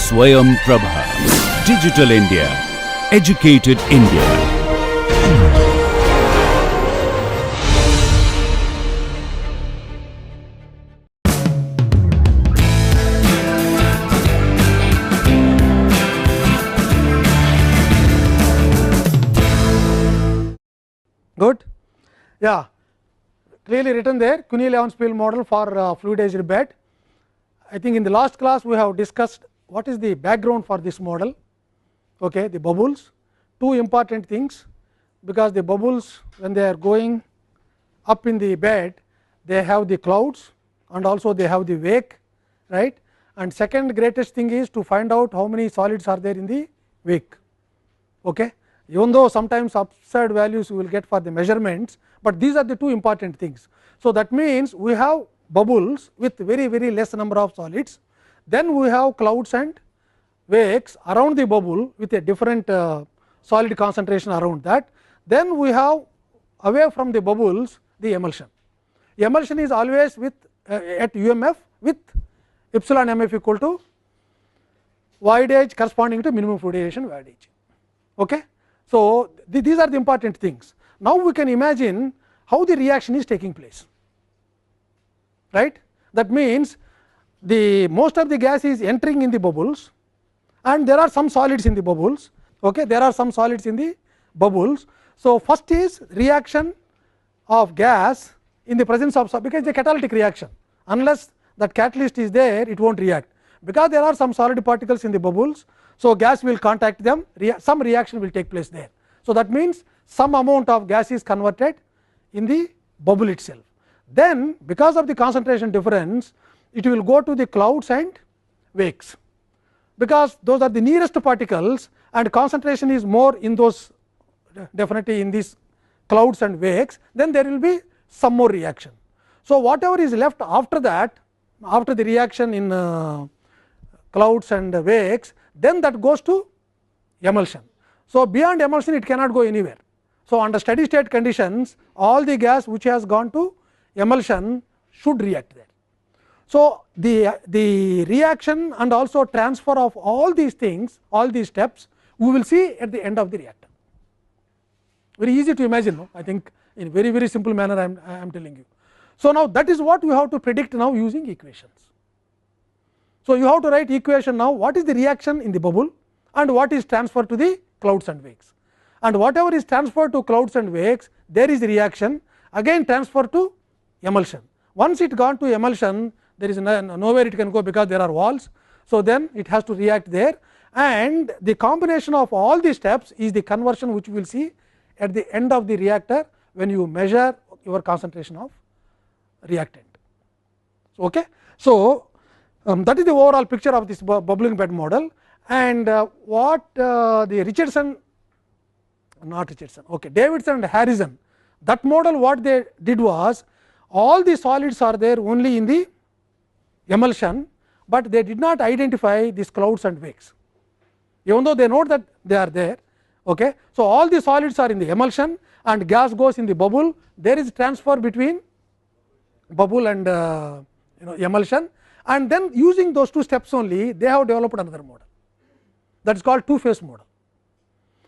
SwayamPrabha. Digital India. Educated India. Good. Yeah, clearly written there, Kunii Levenspiel model for fluidized bed. I think in the last class we have discussed what is the background for this model. Okay, the bubbles, two important things, because the bubbles when they are going up in the bed, they have the clouds and also they have the wake, right. And second greatest thing is to find out how many solids are there in the wake. Okay. Even though sometimes absurd values you will get for the measurements, but these are the two important things. So, that means we have bubbles with very less number of solids, then we have clouds and wakes around the bubble with a different solid concentration around that. Then we have away from the bubbles the emulsion. Emulsion is always with at UMF with epsilon MF equal to void edge corresponding to minimum fluidization void edge. Okay. So, these are the important things. Now, we can imagine how the reaction is taking place, right. That means, the most of the gas is entering in the bubbles and there are some solids in the bubbles. Okay. There are some solids in the bubbles. So, first is reaction of gas in the presence of, because it is a catalytic reaction, unless that catalyst is there it will not react, because there are some solid particles in the bubbles. So, gas will contact them, some reaction will take place there. So, that means, some amount of gas is converted in the bubble itself. Then because of the concentration difference, it will go to the clouds and wakes, because those are the nearest particles and concentration is more in those, definitely in these clouds and wakes, then there will be some more reaction. So, whatever is left after that, after the reaction in clouds and wakes, then that goes to emulsion. So, beyond emulsion it cannot go anywhere. So, under steady state conditions, all the gas which has gone to emulsion should react there. So, the reaction and also transfer of all these things, all these steps we will see at the end of the reactor. Very easy to imagine, no? I think in very simple manner I am telling you. So, now that is what we have to predict now using equations. So, you have to write equation now, what is the reaction in the bubble and what is transferred to the clouds and wakes, and whatever is transferred to clouds and wakes, there is reaction again transferred to emulsion. Once it gone to emulsion, there is nowhere it can go, because there are walls. So, then it has to react there, and the combination of all these steps is the conversion which we will see at the end of the reactor when you measure your concentration of reactant. Okay. So, that is the overall picture of this bubbling bed model, and what the Davidson and Harrison, that model what they did was, all the solids are there only in the emulsion, but they did not identify these clouds and wakes, even though they know that they are there. Okay. So, all the solids are in the emulsion and gas goes in the bubble, there is transfer between bubble and emulsion, and then using those two steps only they have developed another model, that is called two phase model,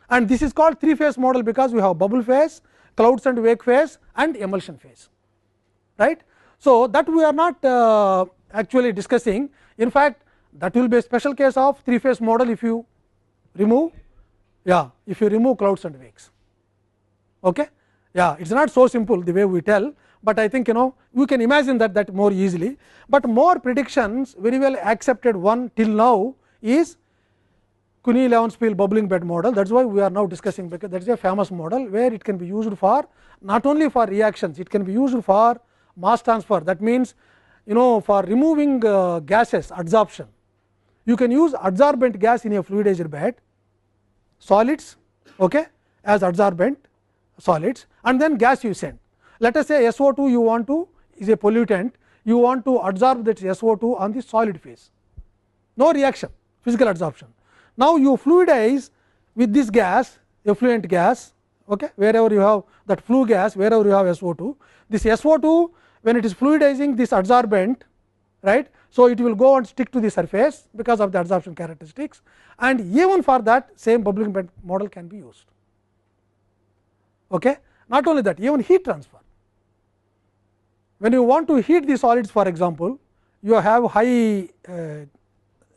and this is called three phase model, because we have bubble phase, clouds and wake phase and emulsion phase, right. So, that we are not actually discussing. In fact, that will be a special case of three phase model if you remove clouds and wakes. Okay. Yeah, it is not so simple the way we tell, but I think we can imagine that more easily, but more predictions very well accepted one till now is Kunii Levenspiel bubbling bed model. That is why we are now discussing, because that is a famous model where it can be used for not only for reactions, it can be used for mass transfer. That means, for removing gases, adsorption, you can use adsorbent gas in a fluidized bed, solids, okay, as adsorbent solids, and then gas you send. Let us say SO2 you want to is a pollutant, you want to adsorb that SO2 on the solid phase, no reaction, physical adsorption. Now, you fluidize with this gas, effluent gas, okay, wherever you have that flue gas, wherever you have SO2, this SO2 when it is fluidizing this adsorbent, right. So, it will go and stick to the surface because of the adsorption characteristics, and even for that same bubbling bed model can be used. Okay. Not only that, even heat transfer. When you want to heat the solids, for example, you have high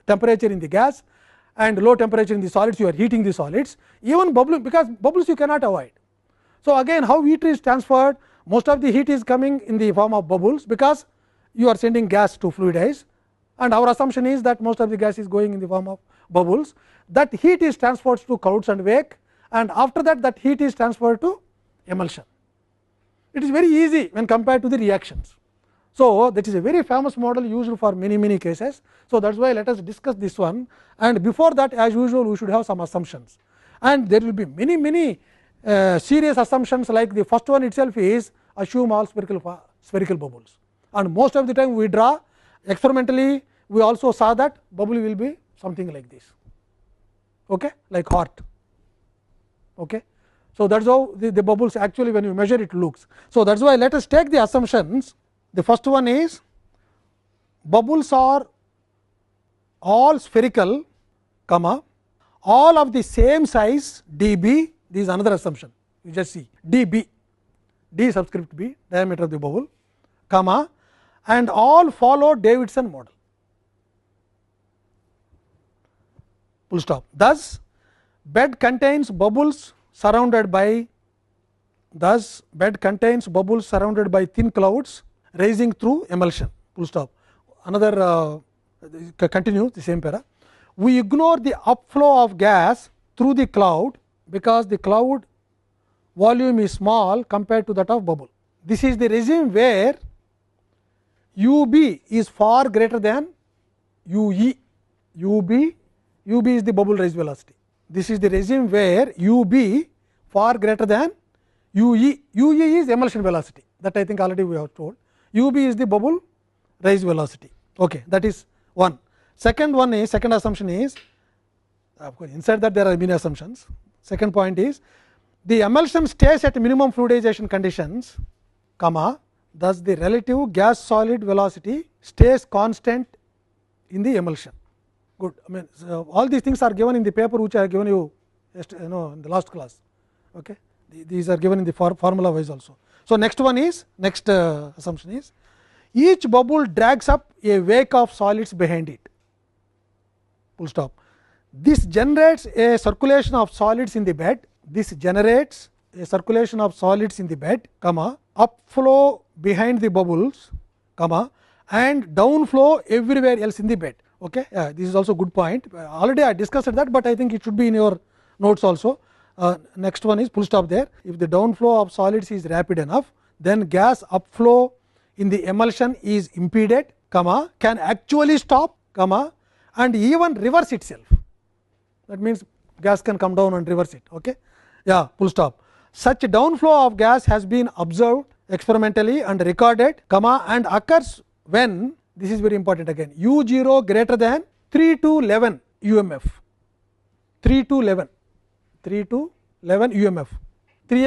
temperature in the gas and low temperature in the solids, you are heating the solids, even bubbling, because bubbles you cannot avoid. So, again how heat is transferred, most of the heat is coming in the form of bubbles, because you are sending gas to fluidize, and our assumption is that most of the gas is going in the form of bubbles. That heat is transferred to clouds and wake, and after that, that heat is transferred to emulsion. It is very easy when compared to the reactions. So, that is a very famous model used for many cases. So, that is why let us discuss this one, and before that, as usual we should have some assumptions, and there will be many serious assumptions, like the first one itself is assume all spherical bubbles, and most of the time we draw experimentally, we also saw that bubble will be something like this, okay, like heart. Okay. So, that is how the bubbles actually when you measure it looks. So, that is why let us take the assumptions. The first one is bubbles are all spherical, comma, all of the same size dB. This is another assumption, you just see dB, d subscript b, diameter of the bubble, comma, and all follow Davidson model, full stop. Thus, bed contains bubbles surrounded by thin clouds rising through emulsion, full stop. Another continue the same para. We ignore the upflow of gas through the cloud, because the cloud volume is small compared to that of bubble. This is the regime where UB is far greater than UE. UB is the bubble rise velocity. This is the regime where UB far greater than UE. UE is emulsion velocity, that I think already we have told. UB is the bubble rise velocity. Okay, that is one. Second assumption is, of course inside that there are many assumptions. Second point is the emulsion stays at minimum fluidization conditions, comma, thus the relative gas solid velocity stays constant in the emulsion. Good. I mean, so all these things are given in the paper which I have given you in the last class. Okay. These are given in the formula wise also. So, next assumption is each bubble drags up a wake of solids behind it, full stop. This generates a circulation of solids in the bed. Comma, upflow behind the bubbles, comma, and downflow everywhere else in the bed. Okay. This is also good point. Already I discussed that, but I think it should be in your notes also. Next one is full stop there. If the downflow of solids is rapid enough, then gas upflow in the emulsion is impeded, comma, can actually stop, comma, and even reverse itself. That means gas can come down and reverse it. Okay. Yeah, full stop. Such downflow of gas has been observed experimentally and recorded, comma, and occurs when, this is very important again, U0 greater than 3 to 11 UMF, 3 to 11 UMF, 3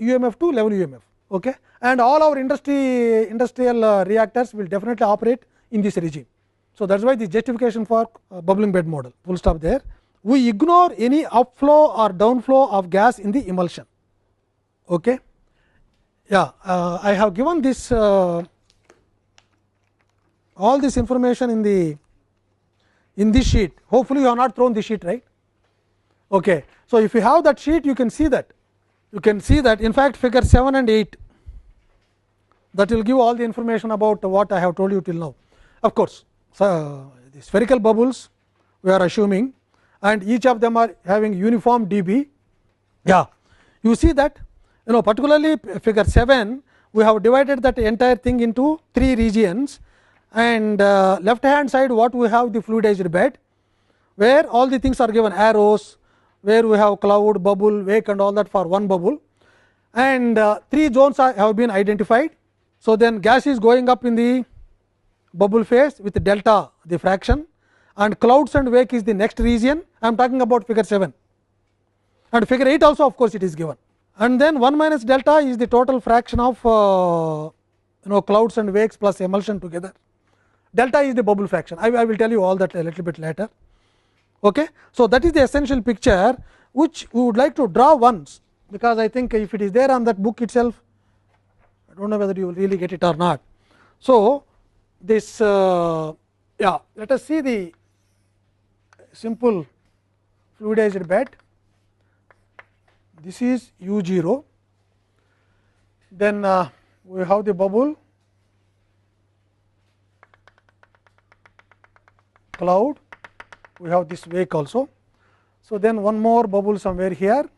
UMF to 11 UMF. Okay. And all our industrial reactors will definitely operate in this regime. So, that is why the justification for bubbling bed model, full stop there. We ignore any upflow or downflow of gas in the emulsion. Okay. Yeah, I have given this all this information in this sheet. Hopefully, you have not thrown this sheet, right? Okay. So, if you have that sheet, you can see that. In fact, figure 7 and 8, that will give all the information about what I have told you till now. Of course, so the spherical bubbles we are assuming, and each of them are having uniform dB. Yeah, you see that, particularly figure 7, we have divided that entire thing into 3 regions, and left hand side what we have the fluidized bed, where all the things are given arrows, where we have cloud, bubble, wake and all that for one bubble, and 3 zones have been identified. So, then gas is going up in the bubble phase with delta the fraction, and clouds and wake is the next region. I am talking about figure 7, and figure 8 also of course it is given, and then 1 minus delta is the total fraction of clouds and wakes plus emulsion together, delta is the bubble fraction. I will tell you all that a little bit later. Okay. So, that is the essential picture which we would like to draw once, because I think if it is there on that book itself, I do not know whether you will really get it or not. So, this yeah, let us see the simple fluidized bed. This is U0, then we have the bubble, cloud, we have this wake also. So, then one more bubble somewhere here,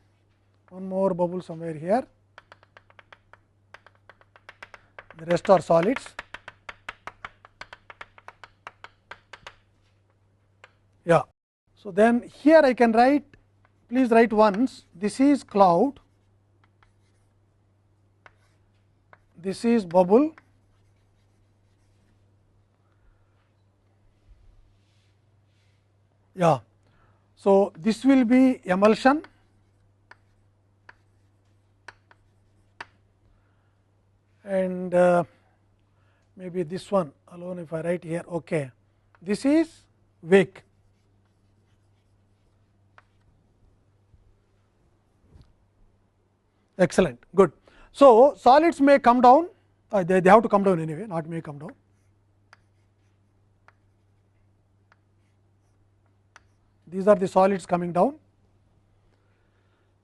one more bubble somewhere here, the rest are solids. Yeah. So, then here I can write, please write once, this is cloud, this is bubble, yeah. So, this will be emulsion, and maybe this one alone if I write here. Okay. This is wake. Excellent, good. So, solids may come down, they have to come down anyway, not may come down. These are the solids coming down,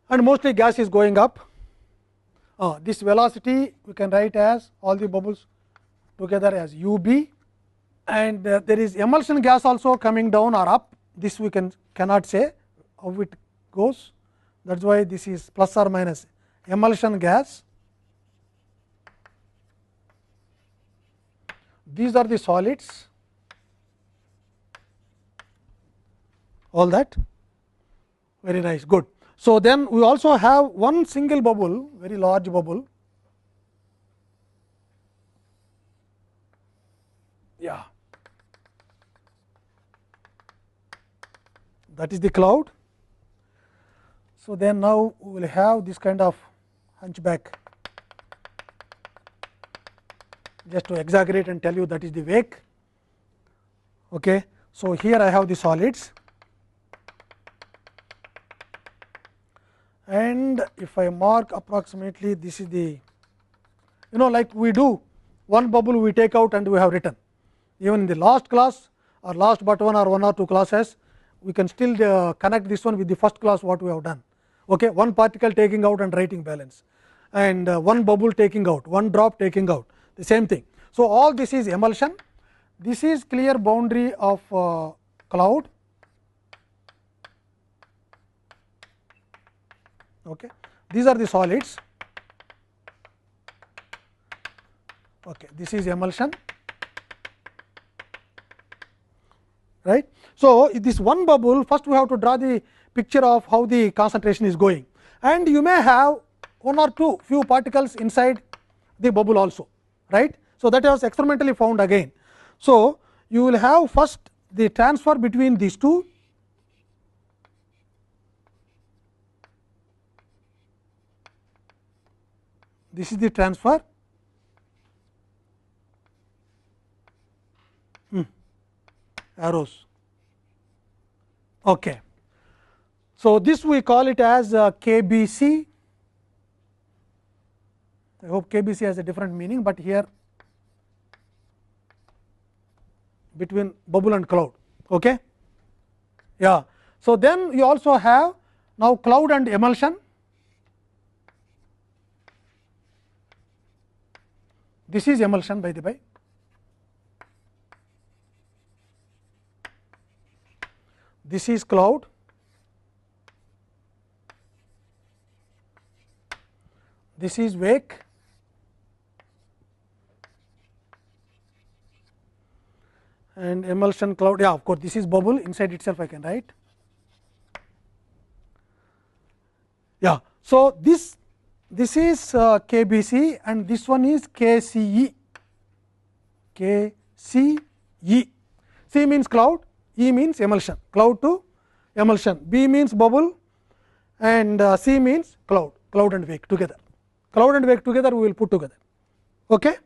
and mostly gas is going up. This velocity we can write as all the bubbles together as u b, and there is emulsion gas also coming down or up. This we cannot say how it goes. That is why this is plus or minus emulsion gas. These are the solids. All that very nice, good. So, then we also have one single bubble, very large bubble, yeah, that is the cloud. So, then now we will have this kind of hunchback, just to exaggerate and tell you that is the wake. Okay. So, here I have the solids, and if I mark approximately, this is the, like we do one bubble we take out and we have written. Even in the last class or last but one or two classes, we can still connect this one with the first class what we have done. Okay. One particle taking out and writing balance, and one bubble taking out, one drop taking out, the same thing. So, all this is emulsion. This is clear boundary of cloud. Okay. These are the solids. Okay. This is emulsion, right. So, this one bubble, first we have to draw the picture of how the concentration is going, and you may have one or two few particles inside the bubble also, right. So, that was experimentally found again. So, you will have first the transfer between these two, this is the transfer, arrows. Okay. So, this we call it as KBC. I hope KBC has a different meaning, but here between bubble and cloud. Okay. Yeah. So, then you also have now cloud and emulsion. This is emulsion by the by. This is cloud. This is wake. And emulsion cloud, yeah, of course, this is bubble inside itself I can write. Yeah. So, this is KBC and this one is KCE. KCE. C means cloud, E means emulsion, cloud to emulsion, B means bubble, and C means cloud, cloud and wake together. Cloud and wake together we will put together. Okay.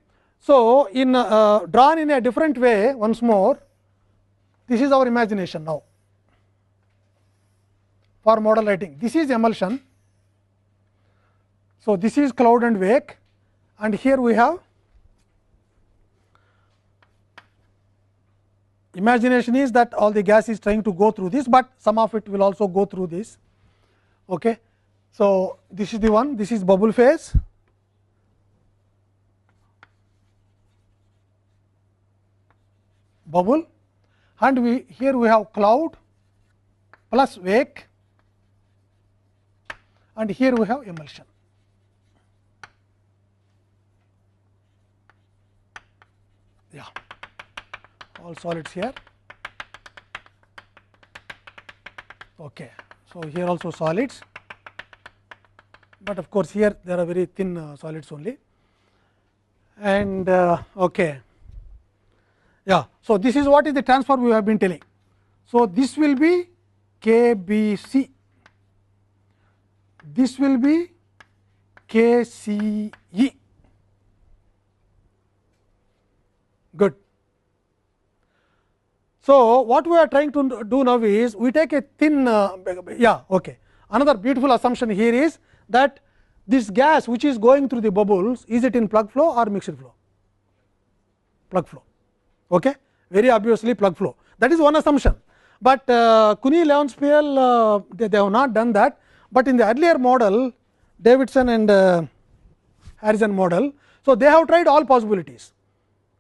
So, in drawn in a different way once more, this is our imagination now for model writing. This is emulsion. So, this is cloud and wake, and here we have imagination is that all the gas is trying to go through this, but some of it will also go through this. Okay. So, this is the one, this is bubble phase, bubble, and here we have cloud plus wake, and here we have emulsion. Yeah, all solids here. Okay. So, here also solids, but of course, here there are very thin solids only, and okay. Yeah. So, this is what is the transfer we have been telling. So, this will be KBC, this will be KCE. Good. So, what we are trying to do now is we take a thin okay. Another beautiful assumption here is that this gas which is going through the bubbles, is it in plug flow or mixed flow? Plug flow. Okay. Very obviously plug flow, that is one assumption, but Kunii, Levenspiel they have not done that, but in the earlier model Davidson and Harrison model. So, they have tried all possibilities,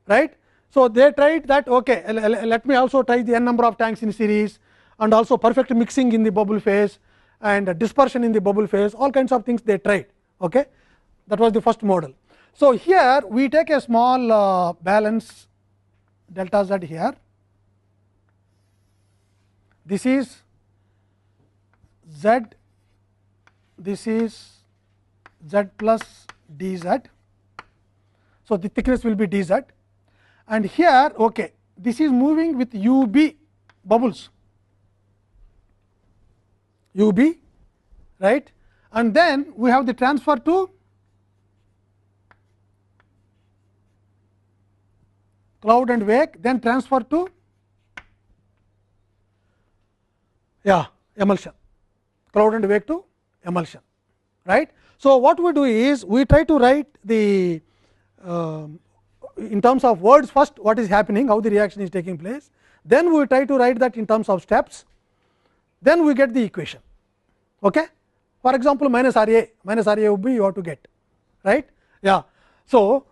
right. So, they tried that okay, let me also try the n number of tanks in series, and also perfect mixing in the bubble phase and dispersion in the bubble phase, all kinds of things they tried. Okay. That was the first model. So, here we take a small balance delta z here, this is z, this is z plus dz. So, the thickness will be dz, and here okay, this is moving with UB bubbles, UB, right, and then we have the transfer to cloud and wake, then transfer to emulsion, cloud and wake to emulsion, right. So, what we do is we try to write the in terms of words first what is happening, how the reaction is taking place, then we try to write that in terms of steps, then we get the equation. Okay. For example, minus R A would be you have to get, right. Yeah. So,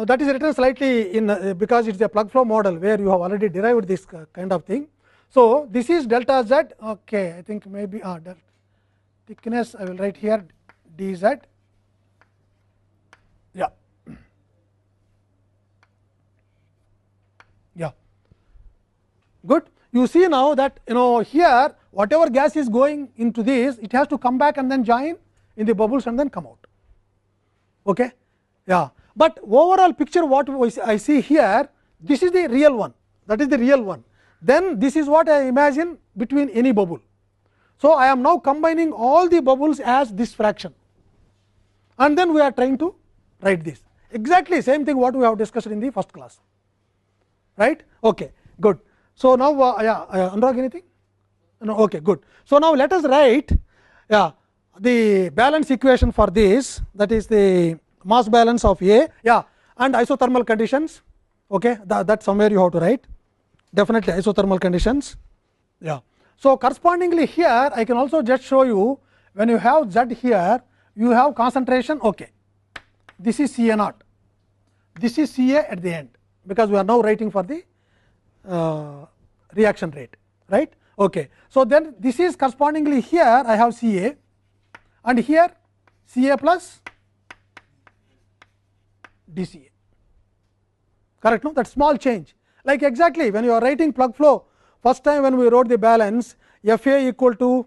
that is written slightly in because it is a plug flow model where you have already derived this kind of thing. So, this is delta z, okay, I think maybe thickness I will write here dz, yeah, yeah, good. You see now that here whatever gas is going into this, it has to come back and then join in the bubbles and then come out. Okay. Yeah. But overall picture what I see here, this is the real one, that is the real one. Then this is what I imagine between any bubble. So, I am now combining all the bubbles as this fraction, and then we are trying to write this exactly same thing what we have discussed in the first class, right. Okay, good. So, now Anurag, anything? No, okay, good. So, now let us write the balance equation for this, that is the mass balance of A, and isothermal conditions. Okay, that somewhere you have to write, definitely isothermal conditions. Yeah. So, correspondingly here I can also just show you, when you have Z here, you have concentration. Okay, this is Ca naught, this is Ca at the end, because we are now writing for the reaction rate, right. Okay. So, then this is correspondingly here I have Ca, and here Ca plus dCA, correct. No, that small change, like exactly when you are writing plug flow first time when we wrote the balance, Fa equal to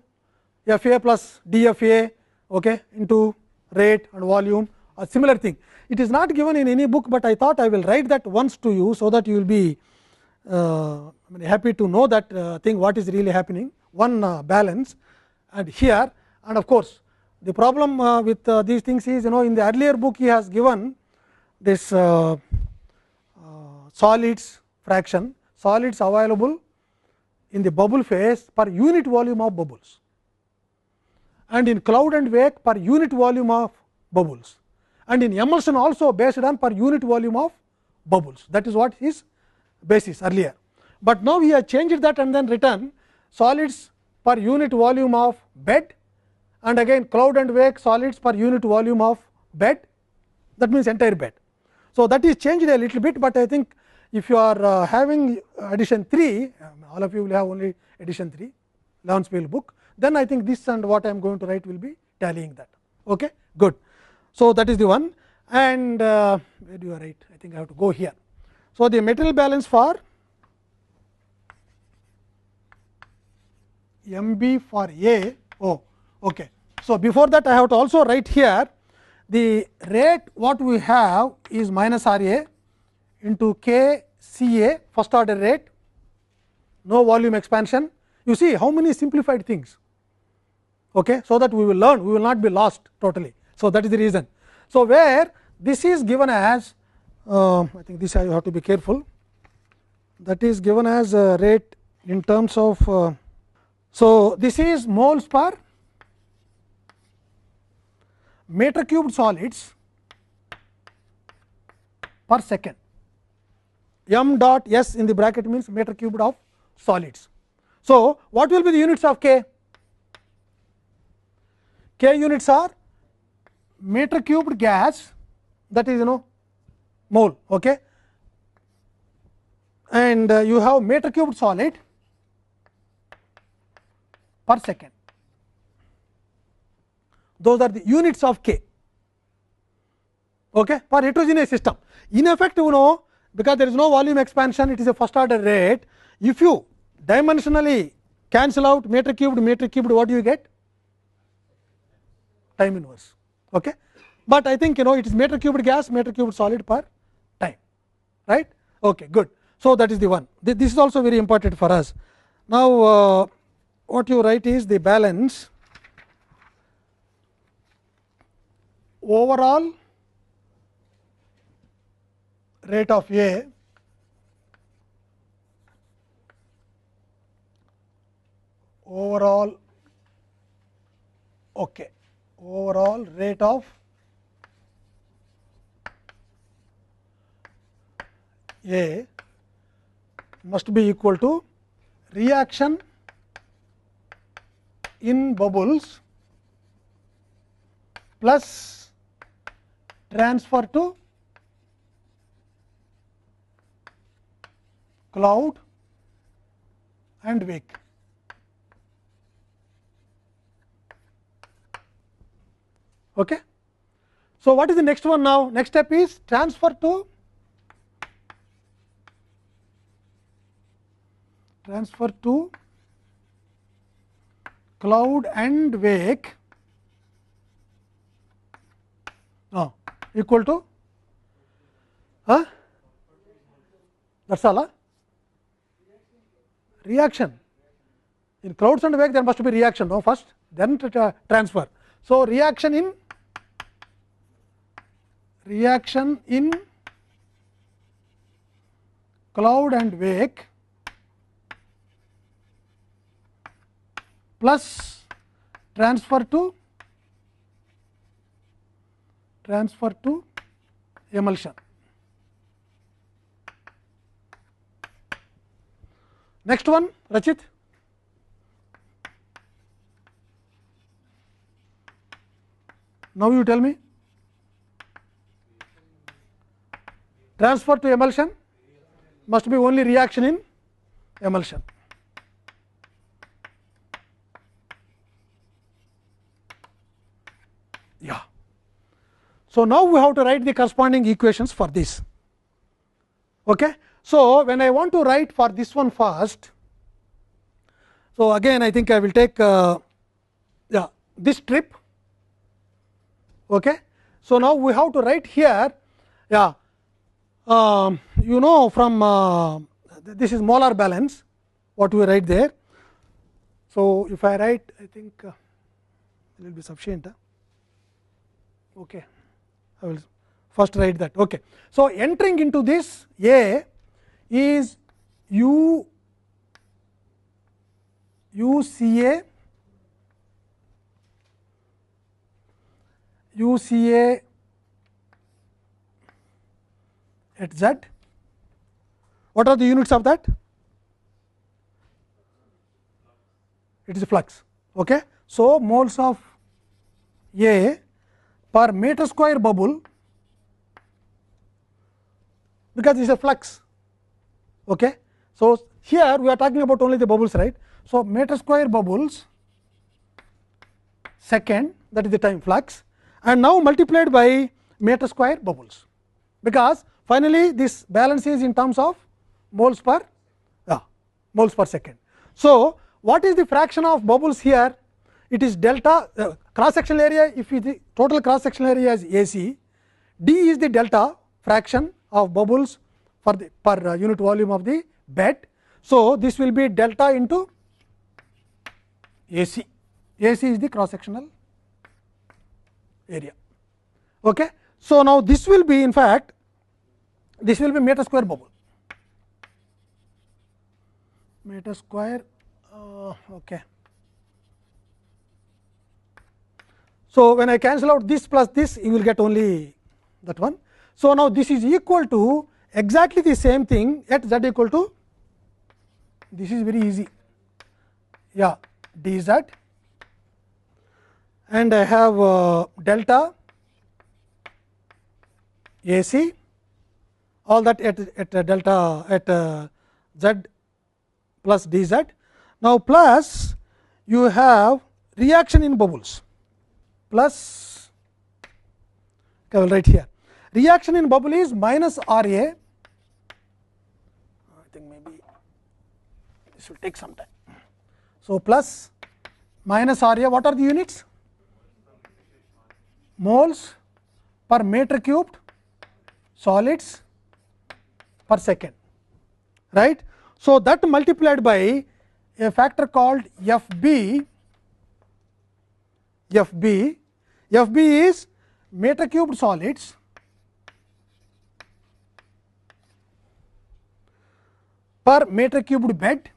Fa plus dFa, okay, into rate and volume, a similar thing. It is not given in any book, but I thought I will write that once to you, so that you will be happy to know that thing what is really happening, one balance. And here, and of course, the problem with these things is, in the earlier book he has given this solids fraction, solids available in the bubble phase per unit volume of bubbles, and in cloud and wake per unit volume of bubbles, and in emulsion also based on per unit volume of bubbles. That is what is basis earlier, but now we have changed that and then written solids per unit volume of bed, and again cloud and wake solids per unit volume of bed, that means entire bed. So, that is changed a little bit, but I think if you are having addition 3, all of you will have only addition 3 Levenspiel book, then I think this and what I am going to write will be tallying that. Okay, good. So, that is the one, and where do you write? I think I have to go here. So, the material balance for MB for A. Oh, okay. So, before that I have to also write here the rate what we have is minus R A into K C A first order rate, no volume expansion. You see how many simplified things, okay, so that we will learn, we will not be lost totally. So, that is the reason. So, where this is given as I think this I have to be careful, that is given as rate in terms of so this is moles per meter cubed solids per second. M dot S in the bracket means meter cubed of solids. So, what will be the units of K? K units are meter cubed gas, that is mole, okay, and you have meter cubed solid per second. Those are the units of K, okay, for heterogeneous system. In effect, because there is no volume expansion, it is a first order rate. If you dimensionally cancel out meter cubed, what do you get? Time inverse, okay. But I think it is meter cubed gas, meter cubed solid per time, right? Okay, good. So, that is the one. This is also very important for us. Now, what you write is the balance overall rate of A overall, okay, overall rate of A must be equal to reaction in bubbles plus transfer to cloud and wake. Okay. So, what is the next one now? Next step is transfer to cloud and wake equal to that's all. Reaction in clouds and wake, there must be reaction first, then transfer. So, reaction in cloud and wake plus transfer to emulsion. Next one, Rachit. Now, you tell me. Transfer to emulsion must be only reaction in emulsion. Yeah. So, now we have to write the corresponding equations for this. Okay. So, when I want to write for this one first, so again I think I will take this strip. Okay. So, now we have to write here from this is molar balance, what we write there. So, if I write, I think it will be sufficient. Okay. I will first write that. Okay. So, entering into this A, is UCA at Z. What are the units of that? It is flux. Okay. So, moles of A per meter square bubble, because it is a flux. Okay. So, here we are talking about only the bubbles, right. So, meter square bubbles second, that is the time flux, and now multiplied by meter square bubbles, because finally this balance is in terms of moles per second. So, what is the fraction of bubbles here? It is delta cross sectional area. If the total cross sectional area is AC, d is the delta fraction of bubbles for the per unit volume of the bed. So, this will be delta into AC. AC is the cross sectional area. Okay. So, now this will be, in fact, this will be meter square bubble, meter square. Okay. So, when I cancel out this plus this, you will get only that one. So, now this is equal to exactly the same thing at Z equal to, this is very easy, dz, and I have delta AC, all that at delta at Z plus dz. Now, plus you have reaction in bubbles, plus, I will write here, reaction in bubble is minus R A. I think maybe this will take some time. So, plus minus R A, what are the units? Moles per meter cubed solids per second, right. So, that multiplied by a factor called FB. FB is meter cubed solids per meter cubed bed.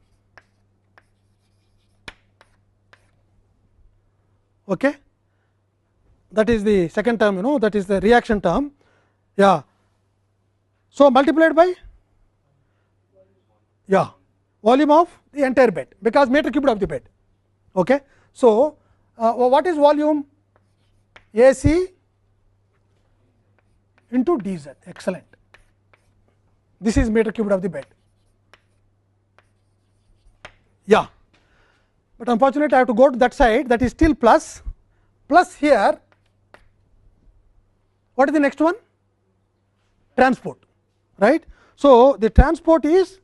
Okay. That is the second term, that is the reaction term. So, multiplied by volume of the entire bed, because meter cubed of the bed. Okay. So, what is volume? AC into dz. Excellent. This is meter cubed of the bed. But unfortunately, I have to go to that side, that is still plus. Plus here, what is the next one? Transport, right. So, the transport is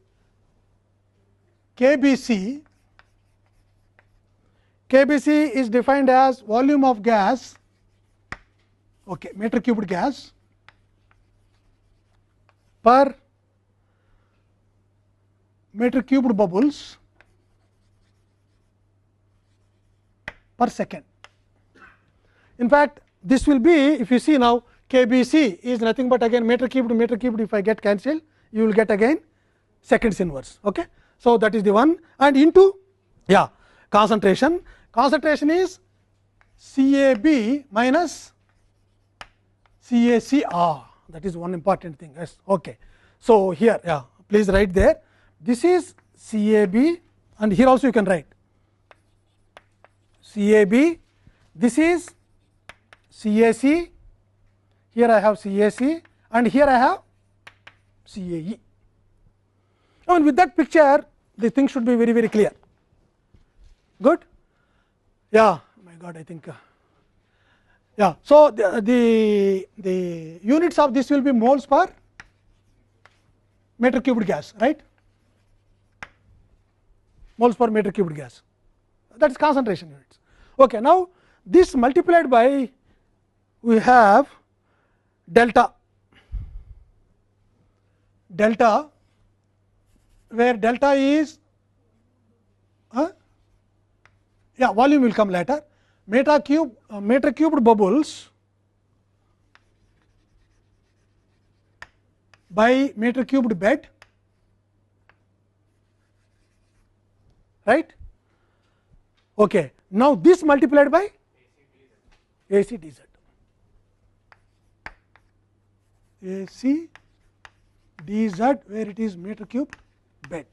KBC. KBC is defined as volume of gas, okay, meter cubed gas per meter cubed bubbles per second. In fact, this will be, if you see now, KBC is nothing but again meter cubed. If I get cancelled, you will get again seconds inverse. Okay. So, that is the one, and into concentration. Concentration is CAB minus CAC. That is one important thing. Yes. Okay. So, here please write there, this is CAB, and here also you can write CAB, this is CAC, here I have CAC, and here I have CAE. And with that picture, the thing should be very, very clear. Good. My God, I think. So, the units of this will be moles per meter cubed gas, right. Moles per meter cubed gas, that is concentration units. Okay. Now, this multiplied by, we have delta, where delta is volume will come later, meter cubed bubbles by meter cubed bed, right. Okay. Now, this multiplied by AC dz, AC dz, where it is meter cube bed.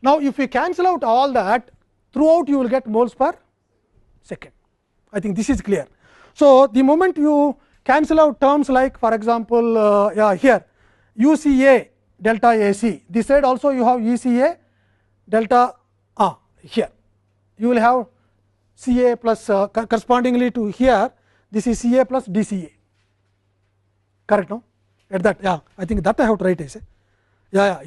Now, if you cancel out all that, throughout you will get moles per second. I think this is clear. So, the moment you cancel out terms like, for example, here UCA delta AC, this side also you have ECA delta here you will have CA plus correspondingly to here, this is CA plus DCA, correct, no? At that, I think that I have to write as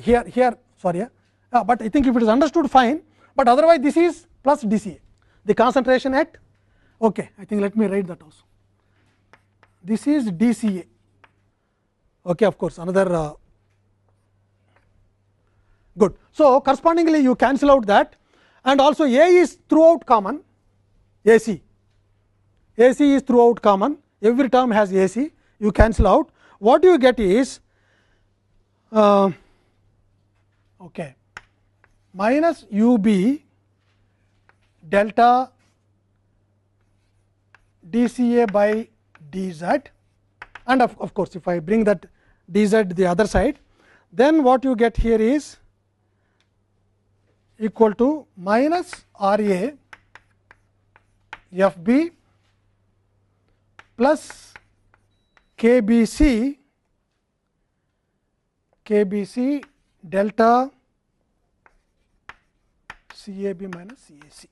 here sorry, but I think if it is understood fine, but otherwise this is plus DCA, the concentration at, okay, I think let me write that also. This is DCA, okay, of course, another good. So, correspondingly you cancel out that, and also A is throughout common, AC is throughout common, every term has AC, you cancel out. What you get is okay, minus UB delta DCA by dz, and of course, if I bring that dz the other side, then what you get here is equal to minus RA FB plus KBC delta CAB minus CAC.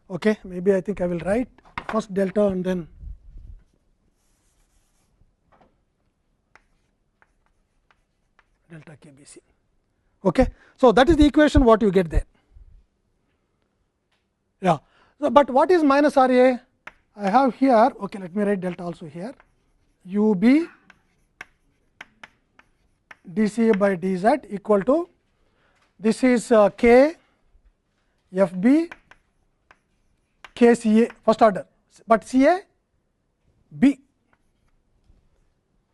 Okay, maybe I think I will write first delta and then delta KBC. Okay. So, that is the equation what you get there. So, but what is minus RA? I have here, okay, let me write delta also here, UB dCA by dz equal to, this is K FB KCA first order, but CA B,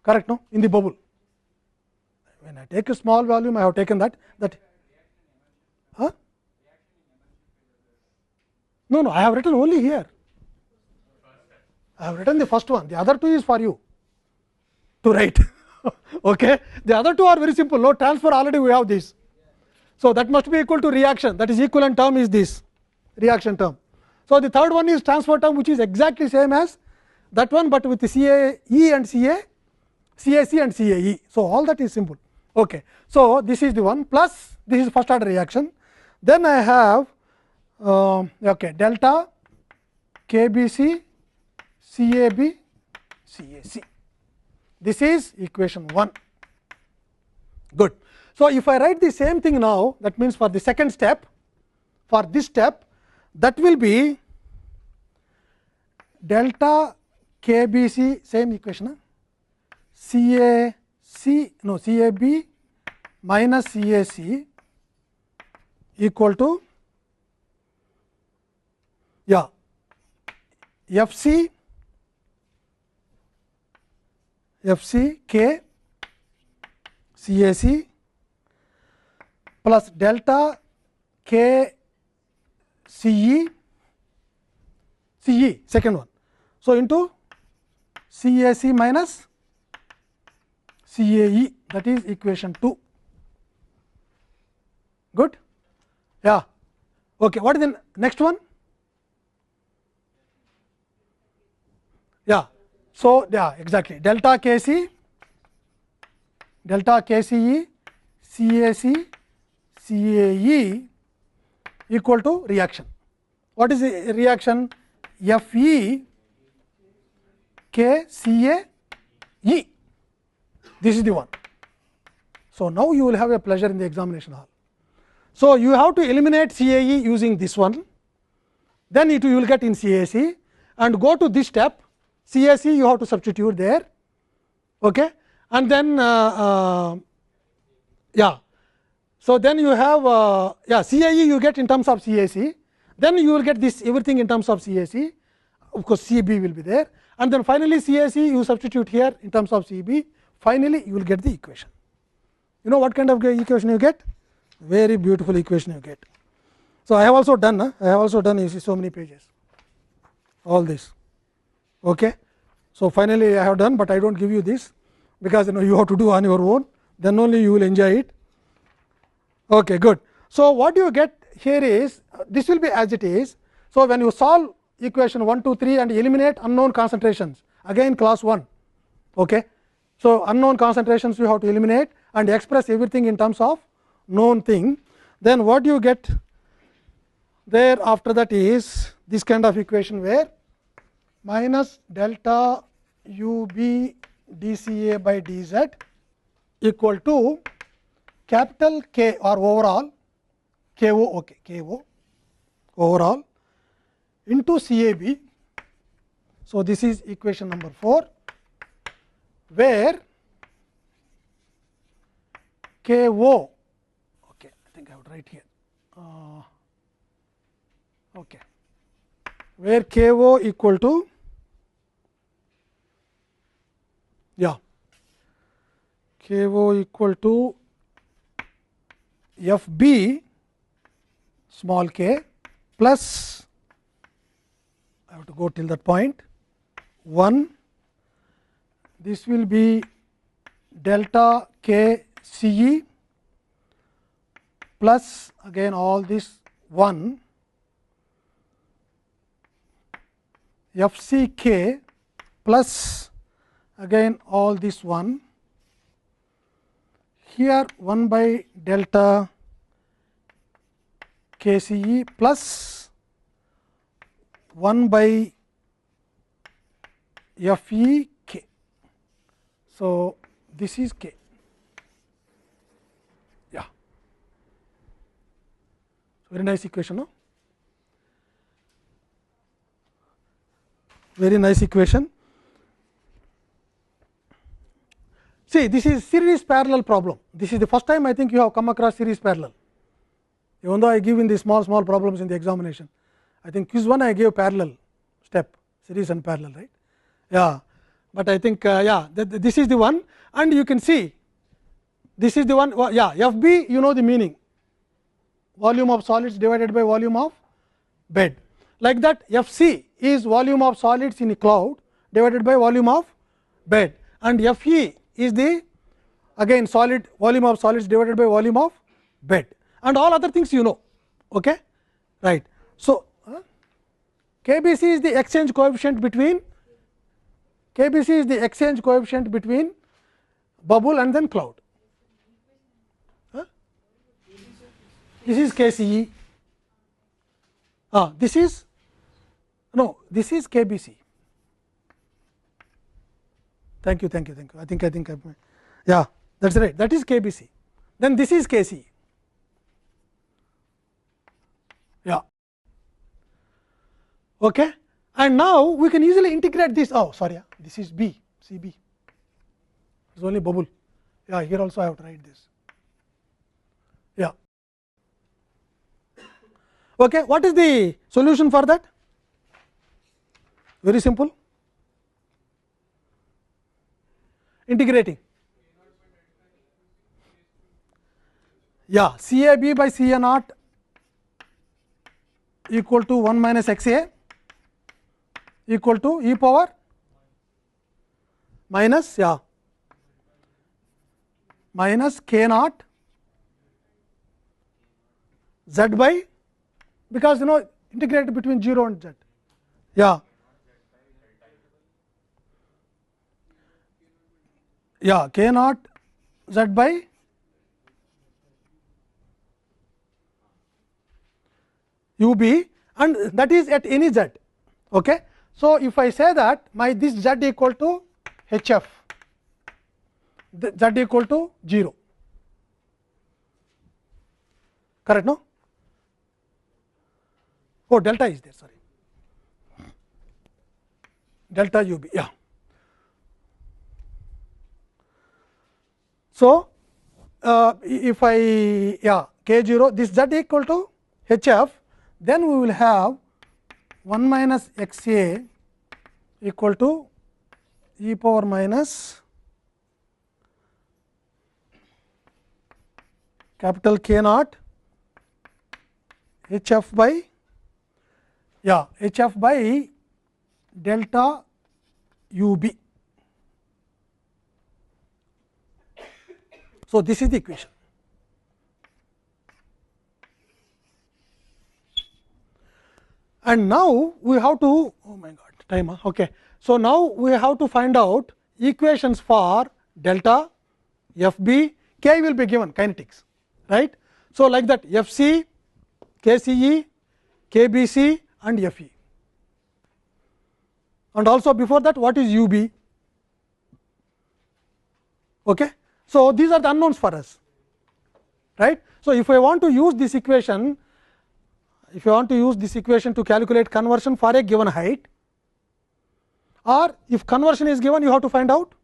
correct, no, in the bubble. When I take a small volume, I have taken that. No, I have written only here. I have written the first one, the other two is for you to write. Okay. The other two are very simple, no transfer, already we have this. So, that must be equal to reaction, that is equivalent term is this reaction term. So, the third one is transfer term, which is exactly same as that one, but with the CAE and CAC and CAE. So, all that is simple. Okay. So, this is the one plus this is first order reaction. Then I have okay, delta KBC CAB CAC. This is equation 1. Good. So, if I write the same thing now, that means for the second step, for this step, that will be delta KBC, same equation, CAB minus CAC equal to FC K CAC plus delta K CE second one. So, into CAC minus CAE, that is equation 2. Good. Okay. What is the next one? So, exactly, delta KC, delta KCE, CAC, CAE equal to reaction. What is the reaction? FE KCAE. This is the one. So, now you will have a pleasure in the examination hall. So, you have to eliminate CAE using this one, then you will get in CAC, and go to this step, CAC you have to substitute there, okay. And then so then you have CAE you get in terms of CAC, then you will get this everything in terms of CAC, of course CB will be there, and then finally CAC you substitute here in terms of CB, finally you will get the equation. You know what kind of equation you get? very beautiful equation you get. So, I have also done you see so many pages all this. Okay. So, finally, I have done, but I do not give you this because you have to do on your own, then only you will enjoy it. Okay, good. So, what you get here is this will be as it is. So, when you solve equation 1, 2, 3 and eliminate unknown concentrations, again class 1. Okay. So, unknown concentrations you have to eliminate and express everything in terms of known thing. Then what you get there after that is this kind of equation where minus delta u b dCA by dz equal to capital K or overall KO, okay, KO overall into CAB. So, this is equation number 4, where KO, okay, I think I would write here, okay, where KO equal to, yeah, KO equal to FB small k plus, I have to go till that point, 1, this will be delta k CE plus again all this 1 FCK plus again all this 1, here 1 by delta KCE plus 1 by FEK. So, this is K. Yeah, very nice equation, no? Very nice equation. See, this is series parallel problem. This is the first time I think you have come across series parallel. Even though I give in the small problems in the examination, I think quiz 1 I gave parallel step, series and parallel, right? Yeah, but I think yeah, this is the one, and you can see this is the one. Yeah, FB, you know the meaning, volume of solids divided by volume of bed. Like that, FC is volume of solids in a cloud divided by volume of bed, and FE is the again solid volume of solids divided by volume of bed, and all other things you know. Okay, right. So, KBC is the exchange coefficient between bubble and then cloud. This is KCE. This is this is KBC. Thank you. I think yeah, that's right. That is KBC. Then this is KCE. Yeah. Okay. And now we can easily integrate this. Oh, sorry, this is B, CB. It's only bubble. Yeah, here also I have to write this. Yeah. Okay. What is the solution for that? Very simple. Integrating. Yeah, CAB by CA naught equal to 1 minus XA equal to e power minus minus K naught Z by, because integrate between 0 and Z. Yeah. Yeah, K naught Z by UB, and that is at any Z. Okay. So, if I say that my this Z equal to HF, Z equal to 0, correct, no? Oh, delta is there, sorry, delta UB, yeah. So, if I K0, this Z equal to HF, then we will have 1 minus XA equal to e power minus capital K naught HF by HF by delta UB. So, this is the equation. And now we have to, oh my god, time, okay. So, now we have to find out equations for delta FB, K will be given kinetics, right. So, like that FC, KCE, KBC and FE, and also before that what is UB, okay. So, these are the unknowns for us, right. So, if I want to use this equation, to calculate conversion for a given height, or if conversion is given, you have to find out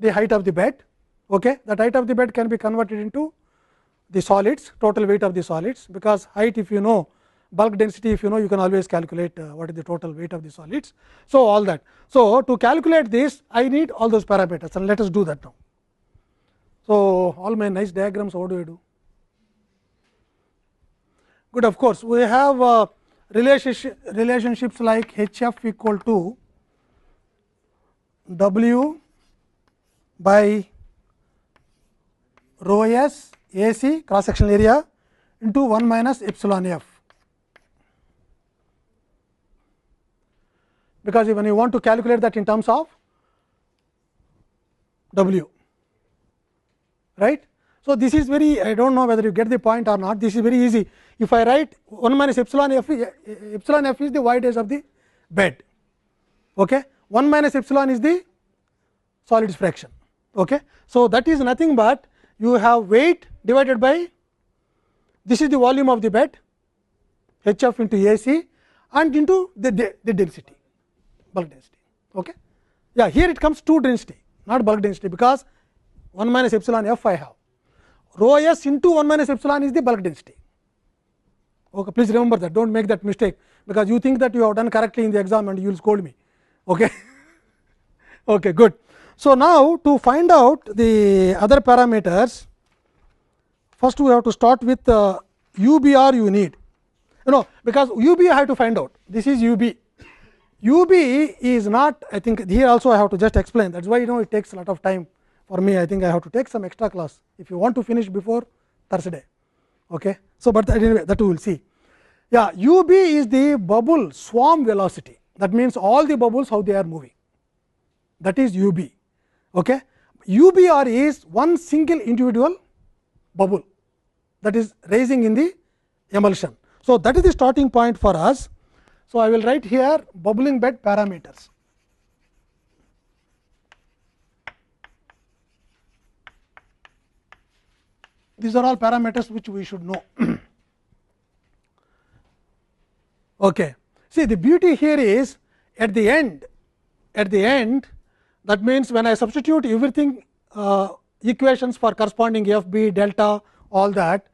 the height of the bed. Okay. That height of the bed can be converted into the solids, total weight of the solids, because height, if you know, bulk density, if you know, you can always calculate what is the total weight of the solids. So, all that. So, to calculate this, I need all those parameters, and let us do that now. So, all my nice diagrams, what do I do? Good, of course, we have relationships like HF equal to W by rho S AC cross sectional area into 1 minus epsilon F, because when you want to calculate that in terms of W, right. So, this is very, I do not know whether you get the point or not, this is very easy. If I write 1 minus epsilon F is the void of the bed, okay. 1 minus epsilon is the solids fraction, okay. So, that is nothing but you have weight divided by, this is the volume of the bed, HF into AC and into the density, bulk density, okay. Yeah, here it comes to density, not bulk density, because 1 minus epsilon F I have. Rho S into 1 minus epsilon is the bulk density. Okay, please remember that, do not make that mistake, because you think that you have done correctly in the exam and you will scold me. Okay. Okay, good. So, now to find out the other parameters, first we have to start with UBR you need, because UB I have to find out, this is UB. UB is not, I think here also I have to just explain, that is why it takes a lot of time for me. I think I have to take some extra class if you want to finish before Thursday. Okay. So, but anyway, that we will see. Yeah, UB is the bubble swarm velocity, that means all the bubbles how they are moving, that is UB. Okay. UBR is one single individual bubble that is rising in the emulsion. So, that is the starting point for us. So, I will write here bubbling bed parameters. These are all parameters which we should know. Okay. See, the beauty here is at the end, that means when I substitute everything, equations for corresponding FB, delta, all that,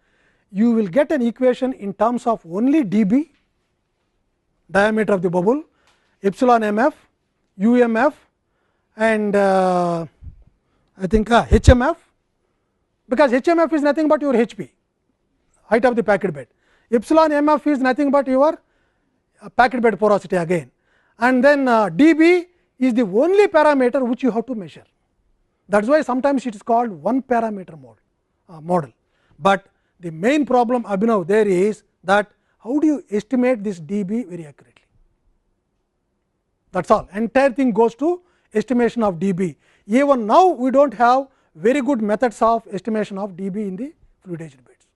you will get an equation in terms of only dB, diameter of the bubble, epsilon mf, umf and I think HMF, because HMF is nothing but your HP, height of the packed bed. Epsilon mf is nothing but your packed bed porosity again, and then dB is the only parameter which you have to measure. That is why sometimes it is called one parameter model. But the main problem Abhinav there is that how do you estimate this dB very accurately? That is all, entire thing goes to estimation of dB. Even now we do not have very good methods of estimation of dB in the fluidized beds.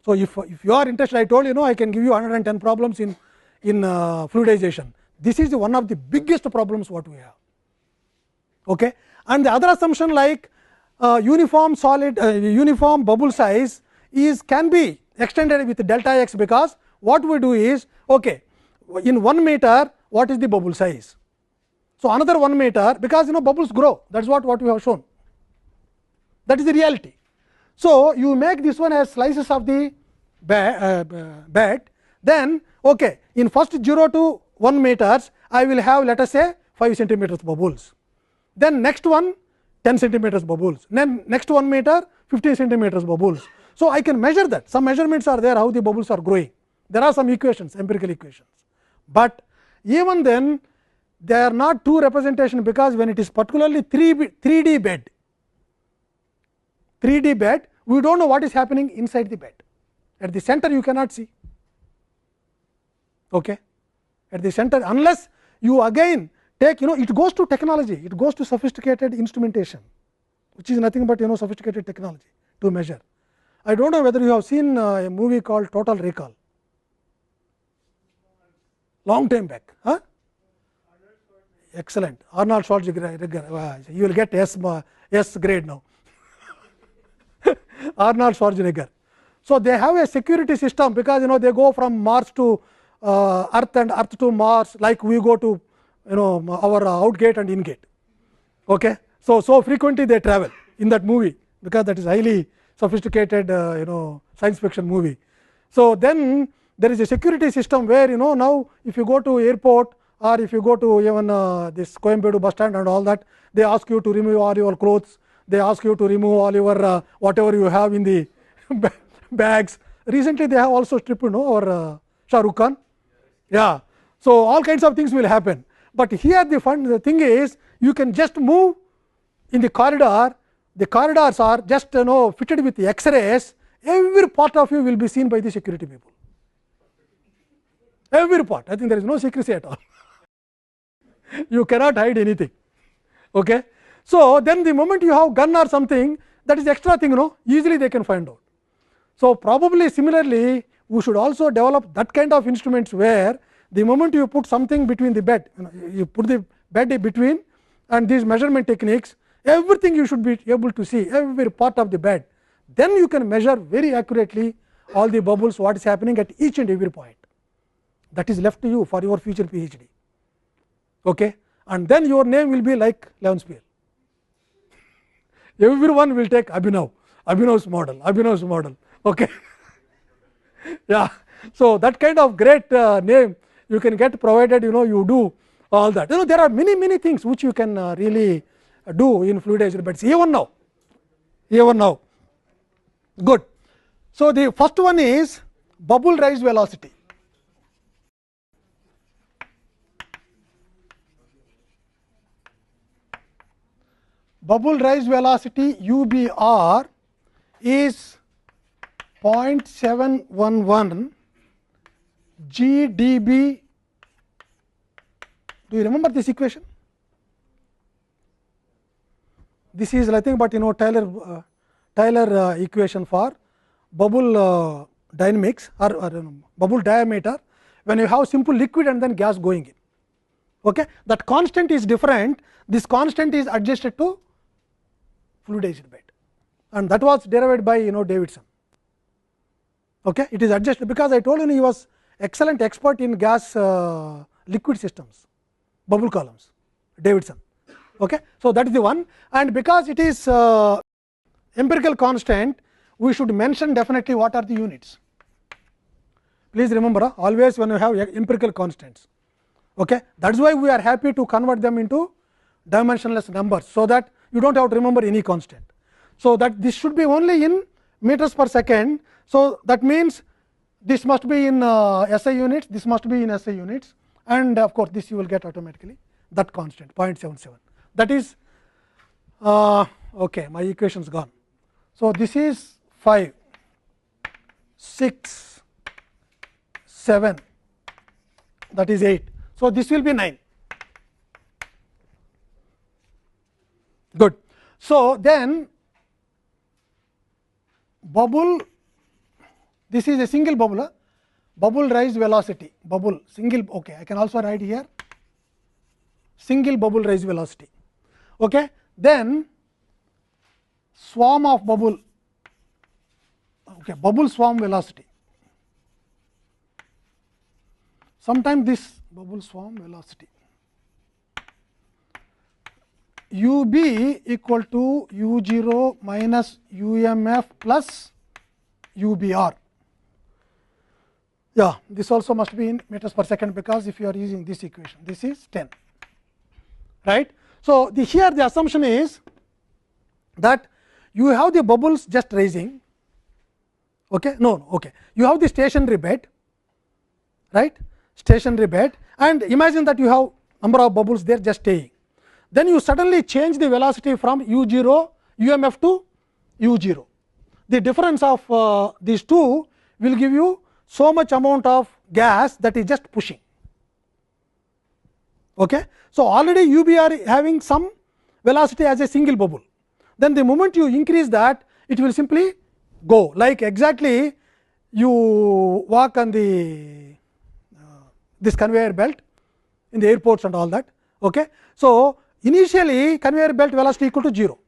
So, if you are interested, I told I can give you 110 problems in fluidization. This is one of the biggest problems what we have. Okay. And the other assumption like uniform bubble size can be extended with delta x, because what we do is, okay, in 1 meter what is the bubble size. So, another 1 meter, because bubbles grow, that is what we have shown, that is the reality. So, you make this one as slices of the bed, then okay, in first 0 to 1 meters I will have, let us say, 5 centimeters bubbles, then next one 10 centimeters bubbles, then next 1 meter 15 centimeters bubbles. So, I can measure that, some measurements are there how the bubbles are growing, there are some equations, empirical equations, but even then they are not true representation, because when it is particularly 3D bed, we do not know what is happening inside the bed. At the center you cannot see, okay. At the center, unless you again take, it goes to technology, it goes to sophisticated instrumentation, which is nothing but sophisticated technology to measure. I do not know whether you have seen a movie called Total Recall, long time back, huh? Excellent, Arnold Schwarzenegger, you will get S grade now. Arnold Schwarzenegger. So, they have a security system, because they go from Mars to Earth and Earth to Mars, like we go to our out gate and in gate, okay. So frequently they travel in that movie, because that is highly sophisticated science fiction movie. So, then there is a security system where now if you go to airport, or if you go to even this Coimbatore bus stand and all that, they ask you to remove all your clothes, they ask you to remove all your whatever you have in the bags. Recently they have also stripped our Shah Rukh Khan, yeah. So, all kinds of things will happen, but here the thing is, you can just move in the corridor, the corridors are just fitted with X-rays, every part of you will be seen by the security people, every part. I think there is no secrecy at all. You cannot hide anything, okay. So, then the moment you have gun or something, that is extra thing, easily they can find out. So, probably similarly we should also develop that kind of instruments, where the moment you put something between the bed, you put the bed in between, and these measurement techniques, everything you should be able to see, every part of the bed, then you can measure very accurately all the bubbles, what is happening at each and every point. That is left to you for your future PhD, okay. And then your name will be like Levenspiel. Everyone will take Abhinav's model, okay. Yeah. So, that kind of great name you can get, provided you do all that. There are many things which you can really do in fluidized beds, even now. Good. So, the first one is bubble rise velocity. Bubble rise velocity UBR is 0.711 GdB. Do you remember this equation? This is nothing but Taylor equation for bubble dynamics, or bubble diameter, when you have simple liquid and then gas going in, okay. That constant is different, this constant is adjusted to fluidized bed, and that was derived by Davidson, okay. It is adjusted, because I told you he was excellent expert in gas liquid systems, bubble columns, Davidson, okay. So, that is the one, and because it is empirical constant, we should mention definitely what are the units. Please remember, always when you have empirical constants, okay. That is why we are happy to convert them into dimensionless numbers, so that you do not have to remember any constant. So, that this should be only in meters per second. So, that means this must be in SI units, this must be in SI units, and of course, this you will get automatically that constant 0.77, that is okay. My equation is gone. So, this is 5, 6, 7, that is 8. So, this will be 9. Good. So, then bubble, this is a single bubble, bubble rise velocity, bubble single, okay. I can also write here single bubble rise velocity, okay. Then swarm of bubble, okay, bubble swarm velocity. Sometimes this bubble swarm velocity UB equal to U0 minus UMF plus UBR. Yeah, this also must be in meters per second, because if you are using this equation, this is 10, right. So, here the assumption is that you have the bubbles just rising. Okay, no, okay. You have the stationary bed, right? Stationary bed, and imagine that you have number of bubbles there just staying. Then you suddenly change the velocity from u0 UMF to u0. The difference of these two will give you so much amount of gas that is just pushing. Okay. So, already you be are having some velocity as a single bubble. Then the moment you increase that, it will simply go, like exactly you walk on the this conveyor belt in the airports and all that. Okay. So, initially conveyor belt velocity equal to 0,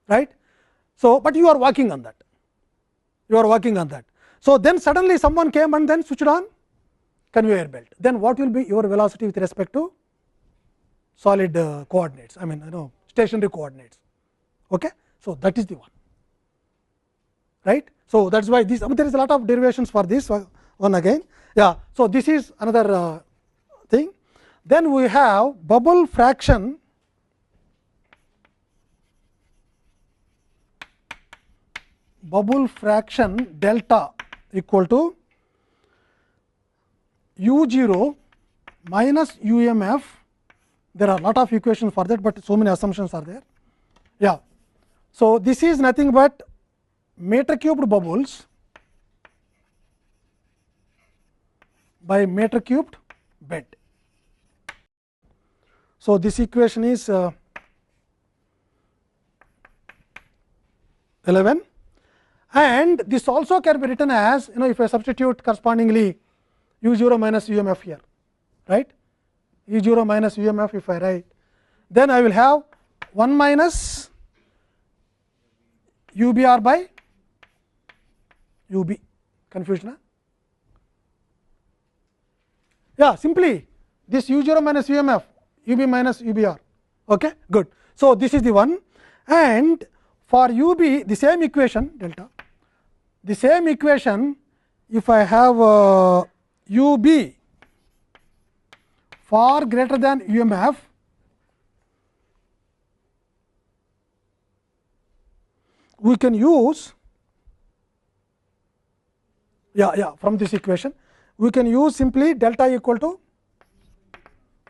right. So, but you are working on that, you are working on that. So, then suddenly someone came and then switched on conveyor belt, then what will be your velocity with respect to solid coordinates, I mean stationary coordinates. Okay. So, that is the one, right. So, that is why this there is a lot of derivations for this one again. Yeah. So, this is another thing. Then we have bubble fraction delta equal to u0 minus UMF. There are a lot of equations for that, but so many assumptions are there. Yeah. So, this is nothing but meter cubed bubbles by meter cubed bed. So, this equation is 11, and this also can be written as if I substitute correspondingly u0 minus UMF here, right, u0 minus UMF if I write, then I will have 1 minus UBR by UB. Confusion? Huh? Yeah, simply this u0 minus UMF, UB minus UBR. Okay, good. So, this is the one, and for UB the same equation delta, the same equation if I have UB far greater than UMF, we can use from this equation we can use simply delta equal to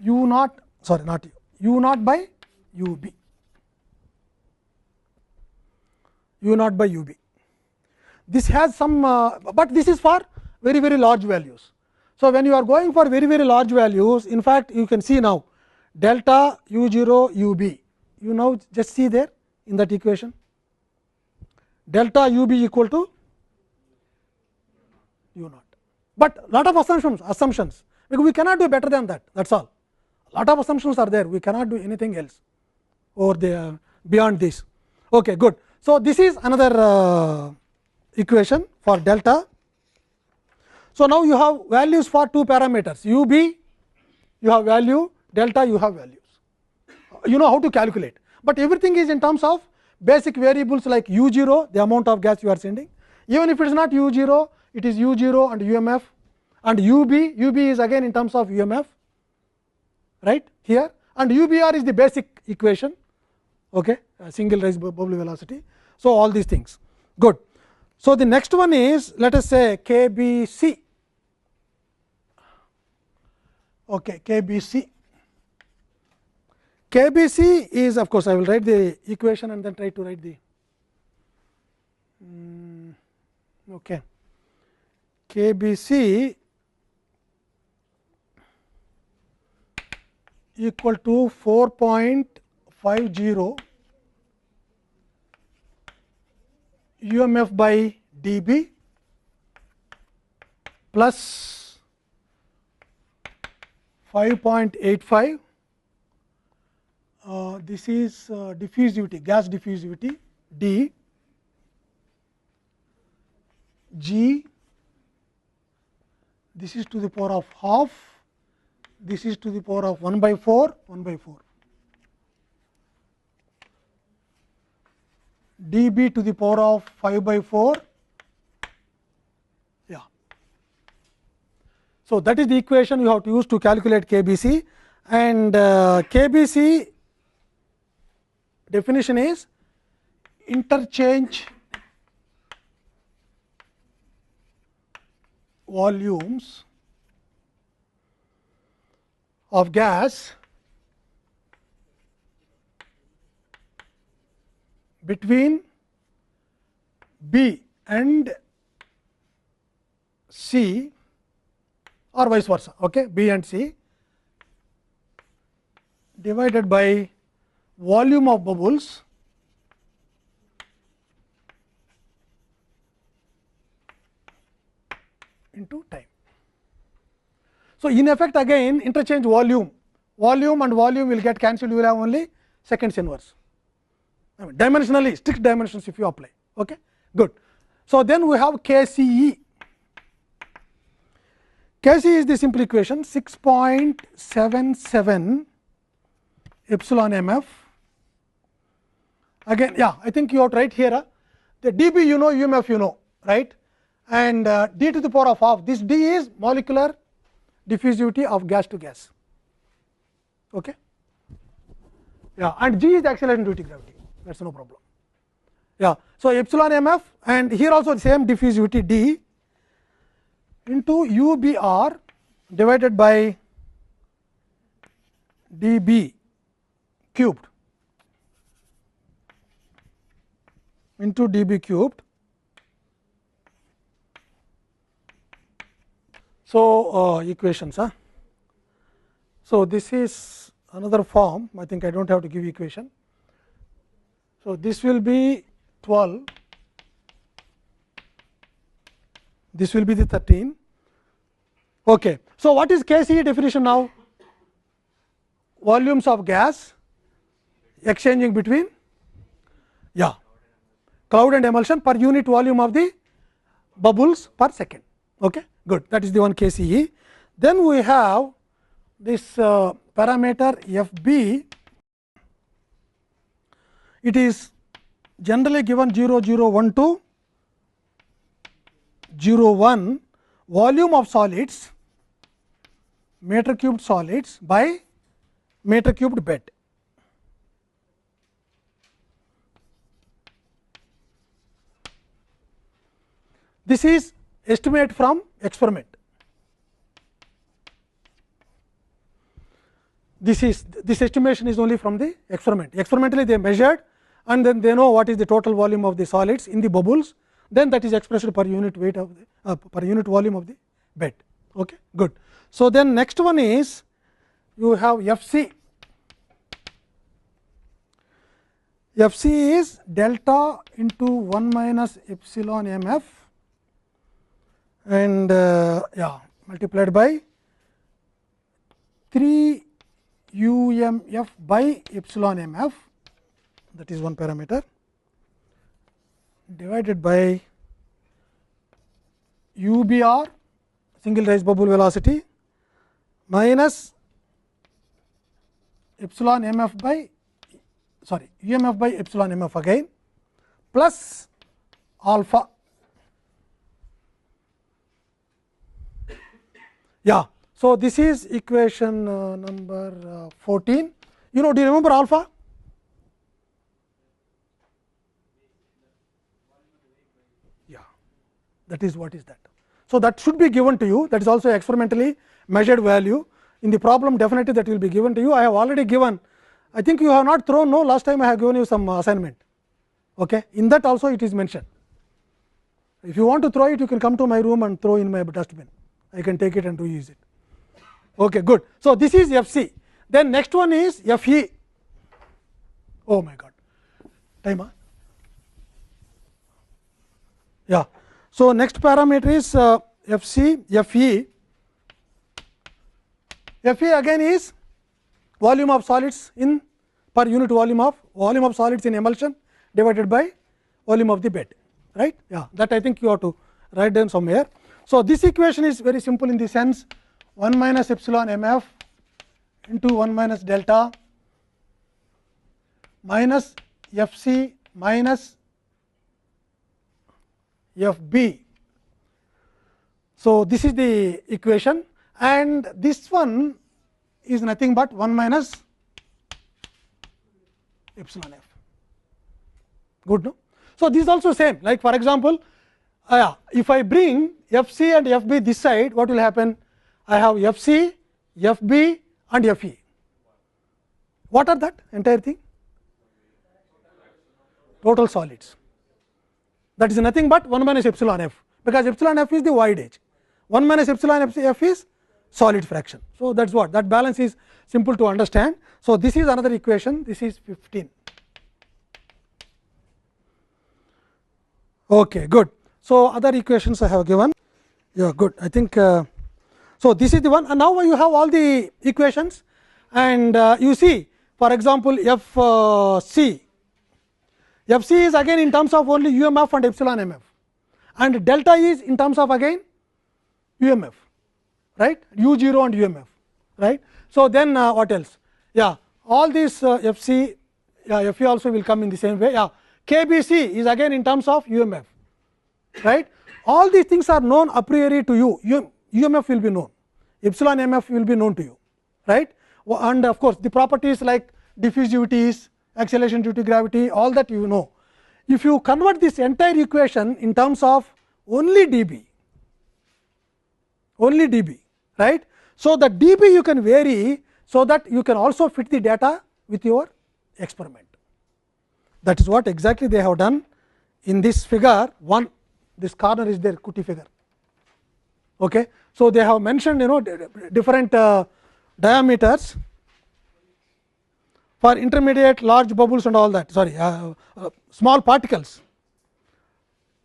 u naught, sorry not u naught by UB, u naught by UB. This has some, but this is for very large values. So, when you are going for very large values, in fact, you can see now delta u0 UB, you now just see there in that equation delta UB equal to u naught, but lot of assumptions because we cannot do better than that, that is all. Lot of assumptions are there, we cannot do anything else over there beyond this. Okay, good. So, this is another equation for delta. So, now you have values for two parameters UB, you have value, delta you have values, you know how to calculate, but everything is in terms of basic variables like u0, the amount of gas you are sending, even if it is not u0, it is u0 and UMF, and UB is again in terms of UMF, right here, and UBR is the basic equation, okay, single rise bubble velocity. So, all these things, good. So, the next one is let us say KBC, okay, KBC. KBC is, of course, I will write the equation and then try to write the okay. KBC equal to 4.50 UMF by dB plus 5.85. This is diffusivity, gas diffusivity D, G, this is to the power of half, this is to the power of 1 by 4, 1 by 4, dB to the power of 5 by 4. Yeah. So, that is the equation you have to use to calculate KBC, and KBC definition is interchange volumes of gas between B and C or vice versa, okay, B and C divided by volume of bubbles into time. So, in effect again interchange volume and volume will get cancelled, you will have only seconds inverse, I mean dimensionally strict dimensions if you apply, okay, good. So, then we have KCE. KCE is the simple equation 6.77 epsilon mf. Again, yeah, I think you have to write here the dB you know, UMF you know, right, and d to the power of half. This d is molecular diffusivity of gas to gas, okay. Yeah, and g is the acceleration due to gravity, that is no problem. Yeah, so epsilon mf, and here also the same diffusivity d into UBr divided by dB cubed into dB cubed. So, equations. So, this is another form, I think I do not have to give equation. So, this will be 12, this will be the 13. Okay. So, what is KCE definition now? Volumes of gas exchanging between cloud and emulsion per unit volume of the bubbles per second. Okay. Good, that is the one KCE. Then we have this parameter FB, it is generally given 0, 0, 1, 2, 0, 1 volume of solids, meter cubed solids by meter cubed bed. This is estimate from experiment. This estimation is only from the experiment. Experimentally they measured and then they know what is the total volume of the solids in the bubbles, then that is expressed per unit weight of the per unit volume of the bed. Okay, good. So, then next one is you have FC. FC is delta into 1 minus epsilon mf and multiplied by 3 UMF by epsilon mf, that is one parameter, divided by UBr single rise bubble velocity minus epsilon mf by UMF by epsilon mf again plus alpha. Yeah. So, this is equation number 14. You know, do you remember alpha? Yeah, that is what is that. So, that should be given to you, that is also experimentally measured value. In the problem definitely that will be given to you. I have already given, I think you have not thrown, no, last time I have given you some assignment. Okay. In that also it is mentioned. If you want to throw it, you can come to my room and throw in my dustbin. I can take it and reuse it. Okay, good. So, this is FC. Then next one is FE. Oh my God, time. Yeah. So, next parameter is FC, FE. FE again is volume of solids in per unit volume of solids in emulsion divided by volume of the bed, right. Yeah, that I think you have to write down somewhere. So, this equation is very simple in the sense 1 minus epsilon mf into 1 minus delta minus FC minus FB. So, this is the equation and this one is nothing but 1 minus epsilon f. good. No? So, this is also same, like for example, if I bring Fc and Fb this side, what will happen? I have Fc, Fb and Fe. What are that entire thing? Total solids. That is nothing but 1 minus epsilon f, because epsilon f is the void edge, 1 minus epsilon f is solid fraction. So, that is what, that balance is simple to understand. So, this is another equation, this is 15. Okay, good. So, other equations I have given, yeah, good. I think, so this is the one, and now you have all the equations, and you see, for example, Fc is again in terms of only UMF and epsilon MF, and delta is in terms of again UMF, right, U0 and UMF, right. So, then what else? Yeah, all these Fc, yeah, Fe also will come in the same way. Yeah, KBC is again in terms of UMF, right. All these things are known a priori to you. UMF will be known, epsilon MF will be known to you, right. And of course, the properties like diffusivities, acceleration due to gravity, all that you know. If you convert this entire equation in terms of only dB, right. So, the dB you can vary, so that you can also fit the data with your experiment. That is what exactly they have done in this figure 1. This corner is their Kuti figure. Okay. So, they have mentioned different diameters for intermediate large bubbles and all that, sorry, small particles,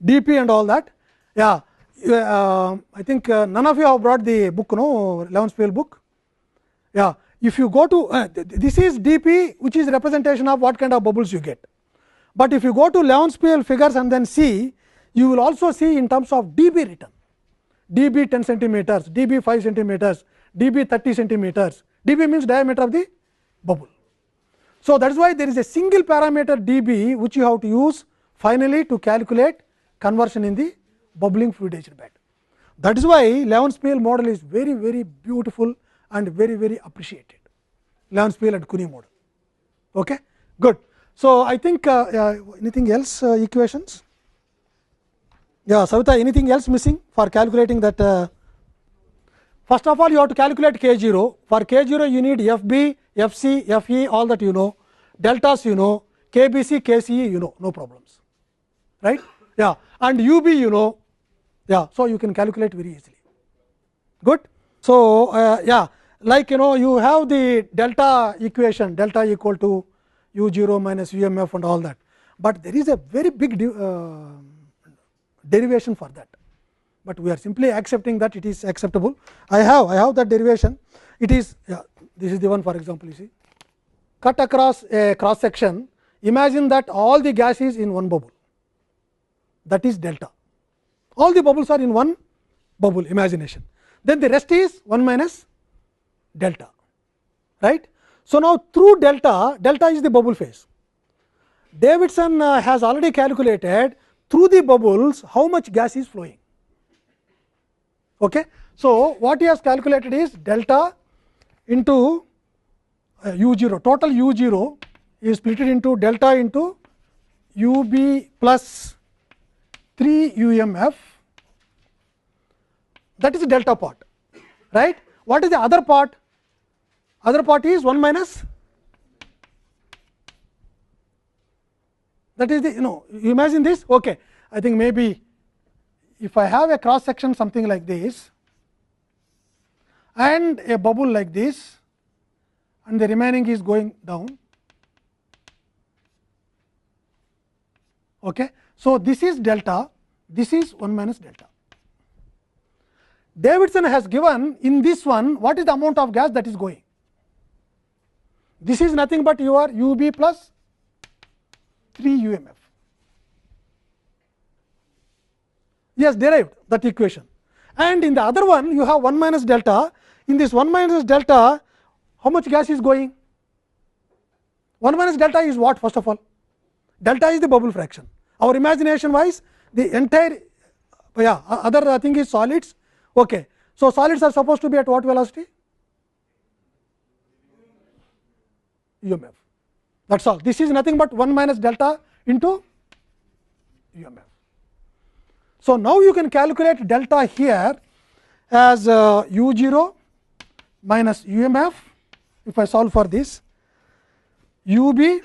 dP and all that. Yeah, I think none of you have brought the book, no, Levenspiel book. Yeah, if you go to this is dP, which is representation of what kind of bubbles you get. But if you go to Levenspiel figures and then see, you will also see in terms of dB written, dB 10 centimeters, dB 5 centimeters, dB 30 centimeters, dB means diameter of the bubble. So, that is why there is a single parameter dB which you have to use finally to calculate conversion in the bubbling fluidized bed. That is why Levenspiel model is very, very beautiful and very, very appreciated, Levenspiel and Kunii model. Okay? Good. So, I think anything else equations? Yeah, Savita, anything else missing for calculating that? First of all, you have to calculate K0. For K0, you need Fb, Fc, Fe, all that you know, deltas you know, KBC, KCE you know, no problems, right? Yeah, and UB you know, yeah, so you can calculate very easily. Good. So, yeah, like you have the delta equation, delta equal to U0 minus UMF and all that, but there is a very big derivation for that, but we are simply accepting that it is acceptable. I have that derivation. It is, yeah, this is the one, for example, you see, cut across a cross section, imagine that all the gas is in one bubble, that is delta, all the bubbles are in one bubble imagination, then the rest is 1 minus delta, right. So, now through delta is the bubble phase. Davidson has already calculated through the bubbles how much gas is flowing. Okay. So, what he has calculated is delta into U0, total U0 is split into delta into UB plus 3 UMF, that is the delta part, right. What is the other part? Other part is 1 minus, that is the, you imagine this. Okay, I think maybe if I have a cross section something like this and a bubble like this and the remaining is going down. Okay. So, this is delta, this is 1 minus delta. Davidson has given in this one what is the amount of gas that is going. This is nothing but your UB plus 3 UMF. Yes, derived that equation. And in the other one you have 1 minus delta. In this 1 minus delta, how much gas is going? 1 minus delta is what? First of all, delta is the bubble fraction. Our imagination wise, the entire other thing is solids. Okay. So, solids are supposed to be at what velocity? UMF. That is all. This is nothing but 1 minus delta into UMF. So, now you can calculate delta here as U0 minus UMF, if I solve for this, UB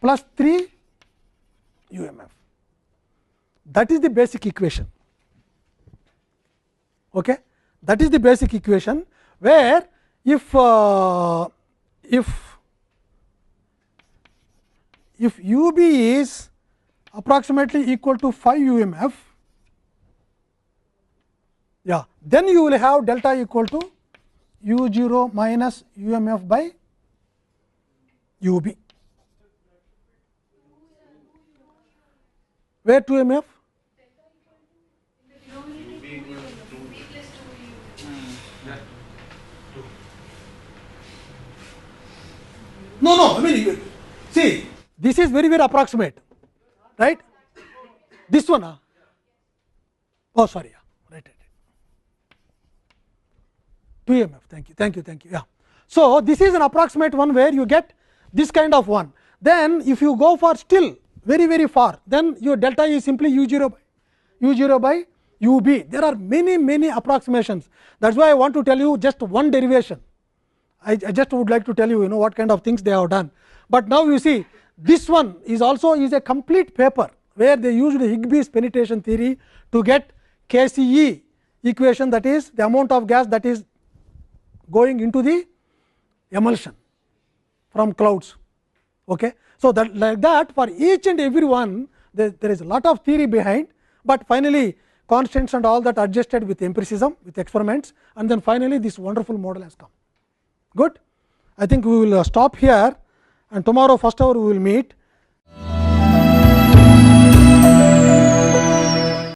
plus 3 UMF. That is the basic equation. Okay? That is the basic equation, where if UB is approximately equal to 5 UMF, yeah, then you will have delta equal to U0 minus UMF by UB. Where 2 MF? No, I mean, see, this is very approximate, right? This one, oh sorry, right. 2 MF, thank you, yeah. So, this is an approximate one where you get this kind of one. Then, if you go for still very far, then your delta is simply U0 by UB. There are many approximations. That is why I want to tell you just one derivation. I just would like to tell you, what kind of things they have done. But now you see, this one is also a complete paper, where they used Higgins penetration theory to get KCE equation, that is the amount of gas that is going into the emulsion from clouds. Okay. So, that like that for each and every one there is a lot of theory behind, but finally constants and all that adjusted with empiricism, with experiments, and then finally this wonderful model has come. Good. I think we will stop here, and tomorrow first hour we will meet.